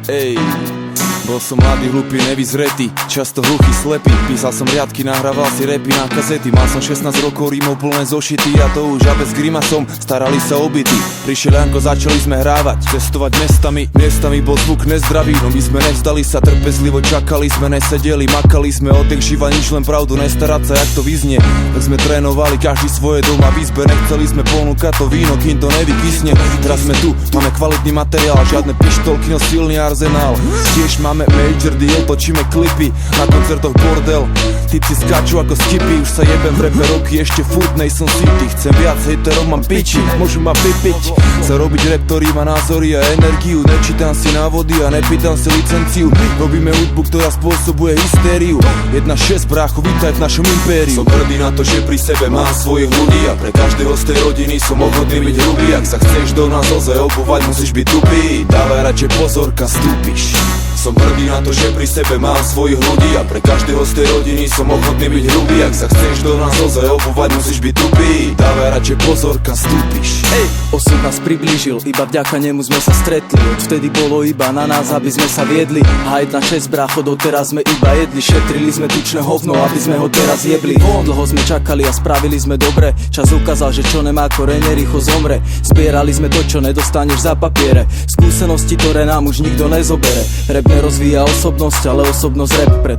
Ej, bol som mladý, hlupý, nevyzretý, často hluchý, slepý. Písal som riadky, nahrával si repy na kazety. Mal som 16 rokov, rímov plné zošity. A to už a bez grimasom, starali sa o byty. Prišiel Janko, začali sme hrávať, cestovať miestami bol zvuk nezdravý. No my sme nevzdali sa, trpezlivo čakali sme, nesedeli, makali sme, oddech živa, nič len pravdu, nestarať sa, jak to vyznie. Tak sme trénovali, každý svoje doma v izbe, nechceli sme ponúkať to víno, kým to nevykysne. Teraz sme tu, máme kvalitný materiál, žiadne pištolky, no silný arzenál. Tiež máme major deal, točíme klipy, na koncertoch bordel. Typci skáču ako skipy, už sa jebem v repe roky, ešte furt nejsom city. Chcem viac hejterov, mám piči, môžu ma vypiť. Chcem robiť rap, ktorý má názory a energiu. Nečítam si návody a nepýtam si licenciu. Robíme hudbu, ktorá spôsobuje hystériu. 1-6 brácho, vítaj v našom impériu. Som hrdý na to, že pri sebe mám svojich ľudí a pre každého z tej rodiny som ochotný byť hrubý. Ak sa chceš do nás ozaj obúvať, musíš byť tupý. Dávaj radšej pozor, kam vstúpiš. Som hrdý na to, že pri sebe mám svojich ľudí a pre každého z tej rodiny som ochotný byť hrubý. Ak sa chceš do nás ozaj obúvať, musíš byť tupý. Dávaj radšej pozor, kam vstúpiš. Osud nás priblížil, iba vďaka nemu sme sa stretli. Odvtedy bolo iba na nás, aby sme sa viedli. A 1-6 brácho, doteraz sme iba jedli. Šetrili sme tučné hovno, aby sme ho teraz jebli. Dlho sme čakali a spravili sme dobre. Čas ukázal, že čo nemá korene, rýchlo zomre. Zbierali sme to, čo nedostaneš za papiere. Skúsenosti, ktoré nám už nikto nezobere. Rap nerozvíja osobnosť, ale osobnosť rap.